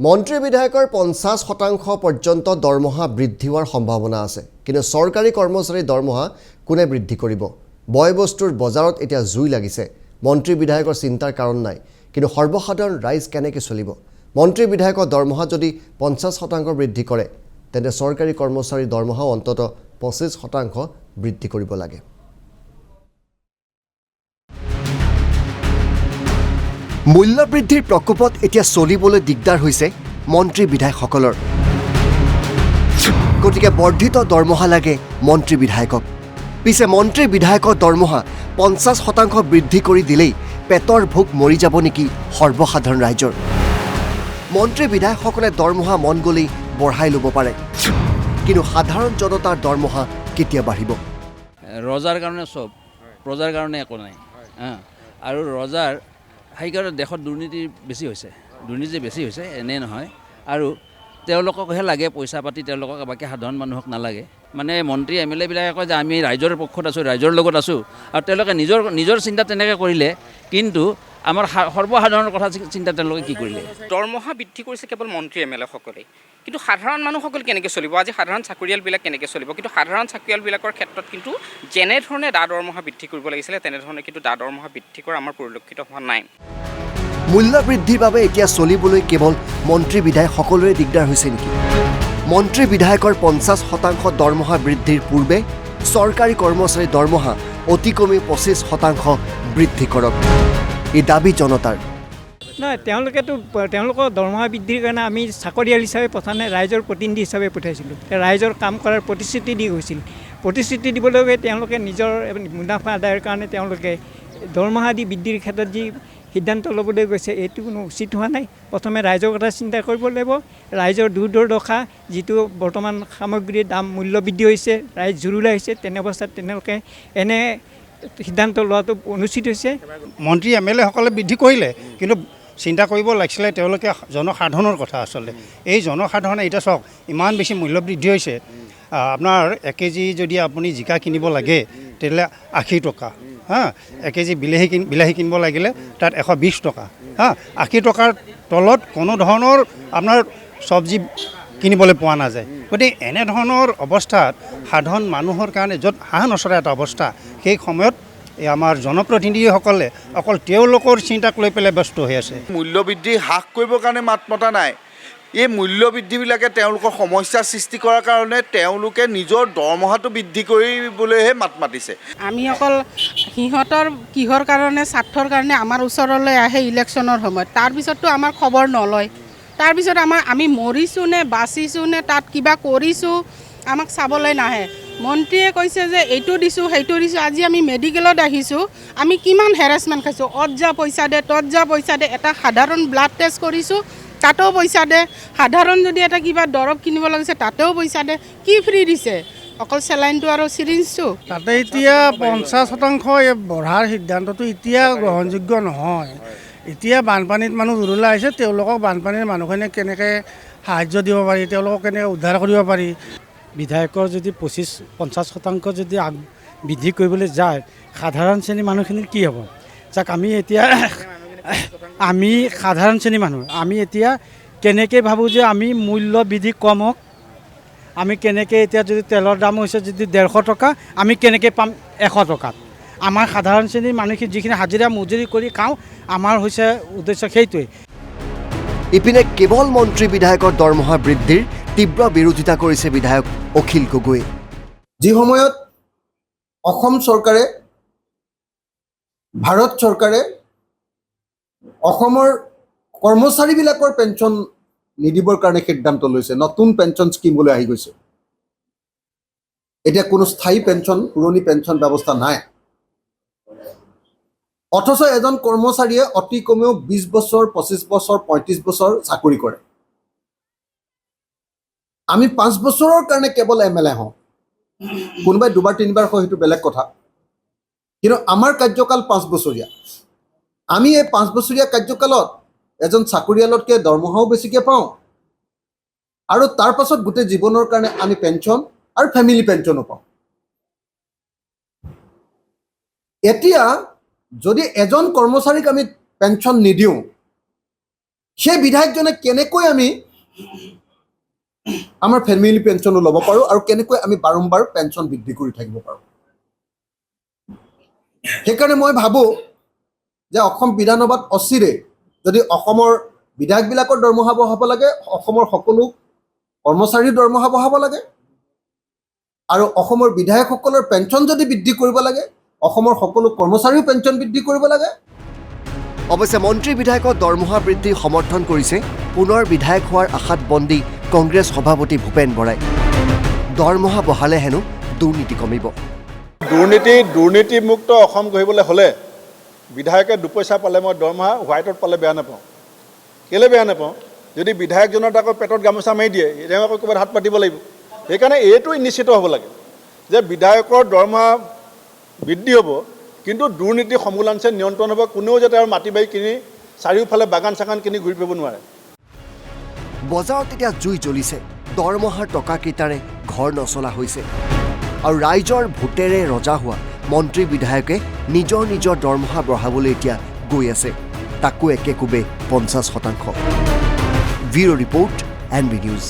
মন্ত্ৰী বিধায়কৰ 50% পৰ্যন্ত দৰমহা বৃদ্ধি হোৱাৰ সম্ভাৱনা আছে কিন্তু চৰকাৰী কৰ্মচাৰীৰ দৰমহা কোনে বৃদ্ধি কৰিব বয়বস্তুৰ বজাৰত এতিয়া জুই লাগিছে মন্ত্ৰী বিধায়কৰ চিন্তাৰ কাৰণ নাই কিন্তু সৰ্বসাধাৰণ ৰাইজ কেনেকৈ চলিব মন্ত্ৰী বিধায়কৰ দৰমহা যদি 50% বৃদ্ধি কৰে তেন্তে চৰকাৰী কৰ্মচাৰীৰ দৰমহা অন্তত 25% বৃদ্ধি কৰিব লাগে মূল্য বৃদ্ধিৰ প্ৰকোপত এতিয়া চলিবলৈ দিগদাৰ হৈছে মন্ত্ৰী বিধায়কসকলৰ গতিকে বৰ্ধিত দৰমহা লাগে মন্ত্ৰী বিধায়কক পিছে মন্ত্ৰী বিধায়কৰ দৰমহা 50% বৃদ্ধি কৰি দিলেই পেটৰ ভোক মৰি যাব নেকি সৰ্বসাধাৰণ ৰাইজৰ মন্ত্ৰী বিধায়কসকলে দৰমহা মন গলেই বঢ়াই ল'ব পাৰে কিন্তু সাধাৰণ জনতাৰ দৰমহা কেতিয়া বাঢ়িব ৰজাৰ কাৰণে সব প্ৰজাৰ কাৰণে একো নাই আৰু ৰজাৰ সেইকাৰণে দেশত দুৰ্নীতি বেছি হৈছে এনে নহয় আৰু তেওঁলোককহে লাগে পইচা পাতি তেওঁলোকক বাকী সাধাৰণ মানুহক নালাগে মানে মন্ত্ৰী এম এল এবিলাকে কয় যে আমি ৰাইজৰ পক্ষত আছোঁ ৰাইজৰ লগত আছোঁ আৰু তেওঁলোকে নিজৰ চিন্তা তেনেকৈ কৰিলে কিন্তু আমাৰ সৰ্বসাধাৰণৰ কথা চিন্তা তেওঁলোকে কি কৰিলে দৰমহা বৃদ্ধি কৰিছে কেৱল মন্ত্ৰী এম এল এসকলে কিন্তু সাধাৰণ মানুহসকল কেনেকৈ চলিব আজি সাধাৰণ চাকৰিয়ালবিলাক কেনেকৈ চলিব কিন্তু সাধাৰণ চাকৰিয়ালবিলাকৰ ক্ষেত্ৰত কিন্তু যেনেধৰণে দৰমহা বৃদ্ধি কৰিব লাগিছিলে তেনেধৰণে কিন্তু দৰমহা বৃদ্ধি কৰা আমাৰ পৰিলক্ষিত হোৱা নাই মূল্য বৃদ্ধিৰ বাবে এতিয়া চলিবলৈ কেৱল মন্ত্ৰী বিধায়ক সকলোৰে দিগদাৰ হৈছে নেকি মন্ত্ৰী বিধায়কৰ 50% দৰমহা বৃদ্ধিৰ পূৰ্বে চৰকাৰী কৰ্মচাৰীৰ দৰমহা অতি কমেও 25% বৃদ্ধি কৰক এই দাবী জনতাৰ নাই তেওঁলোকৰ দৰমহা বৃদ্ধিৰ কাৰণে আমি চাকৰিয়াল হিচাপে পঠা নাই ৰাইজৰ প্ৰতিনিধি হিচাপে পঠাইছিলোঁ ৰাইজৰ কাম কৰাৰ প্ৰতিশ্ৰুতি দি গৈছিল প্ৰতিশ্ৰুতি দিবলৈ গৈ তেওঁলোকে নিজৰ মুনাফা আদায়ৰ কাৰণে তেওঁলোকে দৰমহা দি বৃদ্ধিৰ ক্ষেত্ৰত যি সিদ্ধান্ত ল'বলৈ গৈছে এইটো কোনো উচিত হোৱা নাই প্ৰথমে ৰাইজৰ কথা চিন্তা কৰিব লাগিব ৰাইজৰ দুৰ্দশা যিটো বৰ্তমান সামগ্ৰীৰ দাম মূল্য বৃদ্ধি হৈছে ৰাইজ জুৰুলা হৈছে তেনে অৱস্থাত তেওঁলোকে এনে সিদ্ধান্ত লোৱাটো অনুচিত হৈছে মন্ত্ৰী এম এল এসকলে বৃদ্ধি কৰিলে কিন্তু চিন্তা কৰিব লাগিছিলে তেওঁলোকে জনসাধাৰণৰ কথা আচলতে এই জনসাধাৰণে এতিয়া চাওক ইমান বেছি মূল্য বৃদ্ধি হৈছে আপোনাৰ 1 কেজি যদি আপুনি জিকা কিনিব লাগে তেতিয়াহ'লে 80 টকা 1 কেজি বিলাহী কিনিব লাগিলে তাত 120 টকা 80 টকাৰ তলত কোনো ধৰণৰ আপোনাৰ চব্জি কিনিবলৈ পোৱা নাযায় গতিকে এনেধৰণৰ অৱস্থাত সাধাৰণ মানুহৰ কাৰণে য'ত হাঁহ নচৰা এটা অৱস্থা সেই সময়ত আমাৰ জনপ্ৰতিনিধিসকলে অকল তেওঁলোকৰ চিন্তাক লৈ পেলাই ব্যস্ত হৈ আছে মূল্যবৃদ্ধি হ্ৰাস কৰিবৰ কাৰণে মাত মতা নাই এই মূল্যবৃদ্ধিবিলাকে তেওঁলোকৰ সমস্যাৰ সৃষ্টি কৰাৰ কাৰণে তেওঁলোকে নিজৰ দৰমহাটো বৃদ্ধি কৰিবলৈহে মাত মাতিছে আমি অকল সিহঁতৰ কিহৰ কাৰণে স্বাৰ্থৰ কাৰণে আমাৰ ওচৰলৈ আহে ইলেকশ্যনৰ সময়ত তাৰপিছততো আমাৰ খবৰ নলয় তাৰপিছত আমি মৰিছোঁ নে বাচিছোঁ নে তাত কিবা কৰিছোঁ আমাক চাবলৈ নাহে মন্ত্ৰীয়ে কৈছে যে এইটো দিছোঁ সেইটো দিছোঁ আজি আমি মেডিকেলত আহিছোঁ আমি কিমান হেৰাছমেণ্ট খাইছোঁ অত যা পইচা দে তত যা পইচা দে এটা সাধাৰণ ব্লাড টেষ্ট কৰিছোঁ তাতেও পইচা দে সাধাৰণ যদি এটা কিবা দৰৱ কিনিব লাগিছে তাতেও পইচা দে কি ফ্ৰী দিছে অকল চেলাইনটো আৰু চিৰিঞ্জটো তাতে এতিয়া 50% বঢ়াৰ সিদ্ধান্তটো এতিয়া গ্ৰহণযোগ্য নহয় এতিয়া বানপানীত মানুহ জুৰুলা আহিছে তেওঁলোকক বানপানীৰ মানুহখিনিয়ে কেনেকৈ সাহাৰ্য দিব পাৰি তেওঁলোকক কেনেকৈ উদ্ধাৰ কৰিব পাৰি বিধায়কৰ যদি 50% যদি বৃদ্ধি কৰিবলৈ যায় সাধাৰণ শ্ৰেণীৰ মানুহখিনিৰ কি হ'ব যাক আমি সাধাৰণ শ্ৰেণীৰ মানুহ আমি এতিয়া কেনেকৈ ভাবোঁ যে আমি মূল্য বৃদ্ধি কম হওক আমি কেনেকৈ এতিয়া যদি তেলৰ দাম হৈছে যদি 150 টকা আমি কেনেকৈ পাম 100 টকাত আমাৰ সাধাৰণ শ্ৰেণীৰ মানুহখিনি যিখিনি হাজিৰা মজুৰি কৰি খাওঁ আমাৰ হৈছে উদ্দেশ্য সেইটোৱেই ইপিনে কেৱল মন্ত্ৰী বিধায়কৰ দৰমহা বৃদ্ধিৰ তীব্ৰ বিৰোধিতা কৰিছে বিধায়ক অখিল গগৈ যি সময়ত অসম চৰকাৰে ভাৰত চৰকাৰে অসমৰ কৰ্মচাৰীবিলাকৰ পেঞ্চন নিদিবৰ কাৰণে সিদ্ধান্ত লৈছে নতুন পেঞ্চন স্কিমলৈ আহি গৈছে এতিয়া কোনো স্থায়ী পেঞ্চন পুৰণি পেঞ্চন ব্যৱস্থা নাই অথচ এজন কৰ্মচাৰীয়ে অতি কমেও 20 বছৰ 25 বছৰ 35 বছৰ চাকৰি কৰে আমি 5 বছৰৰ কাৰণে কেৱল এম এল এ হওঁ কোনোবাই 2বাৰ 3বাৰ হয় সেইটো বেলেগ কথা কিন্তু আমাৰ কাৰ্যকাল 5 বছৰীয়া আমি এই 5 বছৰীয়া কাৰ্যকালত এজন চাকৰিয়ালতকৈ দৰমহাও বেছিকৈ পাওঁ আৰু তাৰ পাছত গোটেই জীৱনৰ কাৰণে আমি পেঞ্চন আৰু ফেমিলি পেঞ্চনো পাওঁ এতিয়া যদি এজন কৰ্মচাৰীক আমি পেঞ্চন নিদিওঁ সেই বিধায়কজনে কেনেকৈ আমি আমাৰ ফেমিলি পেঞ্চনো ল'ব পাৰোঁ আৰু কেনেকৈ আমি বাৰম্বাৰ পেঞ্চন বৃদ্ধি কৰি থাকিব পাৰোঁ। সেইকাৰণে মই ভাবোঁ যে অসম বিধানসভাত অচিৰে যদি অসমৰ বিধায়কবিলাকৰ দৰমহা বঢ়াব লাগে, অসমৰ সকলো কৰ্মচাৰীৰ দৰমহা বঢ়াব লাগে আৰু অসমৰ বিধায়কসকলৰ পেঞ্চন যদি বৃদ্ধি কৰিব লাগে, অসমৰ সকলো কৰ্মচাৰীও পেঞ্চন বৃদ্ধি কৰিব লাগে। অৱশ্যে মন্ত্ৰী বিধায়কৰ দৰমহা বৃদ্ধিৰ সমৰ্থন কৰিছে পুনৰ বিধায়ক হোৱাৰ আশাত বন্দী কংগ্ৰেছ সভাপতি ভূপেন বৰাই। দৰমহা বঢ়ালে হেনো দুৰ্নীতি কমিব। দুৰ্নীতিমুক্ত অসম গঢ়িবলৈ হ'লে বিধায়কে দুপইচা পালে মই দৰমহা হোৱাইটত পালে বেয়া নাপাওঁ। কেলৈ বেয়া নাপাওঁ? যদি বিধায়কজনৰ আকৌ পেটত গামোচা মাৰি দিয়ে, তেওঁ আকৌ ক'ৰবাত হাত পাতিব লাগিব। সেইকাৰণে এইটো নিশ্চিত হ'ব লাগে যে বিধায়কৰ দৰমহা বৃদ্ধি হ'ব, কিন্তু দুৰ্নীতি সমূলাংশে নিয়ন্ত্ৰণ হ'ব। কোনেও যাতে আৰু মাটি বাৰী কিনি চাৰিওফালে বাগান চাগান কিনি ঘূৰি ফুৰিব নোৱাৰে। বজাৰত এতিয়া জুই জ্বলিছে। দৰমহাৰ টকাকেইটাৰে ঘৰ নচলা হৈছে আৰু ৰাইজৰ ভোটেৰে ৰজা হোৱা মন্ত্ৰী বিধায়কে নিজৰ নিজৰ দৰমহা বঢ়াবলৈ এতিয়া গৈ আছে, তাকো একে কোবে 50%। Bureau report, NB news.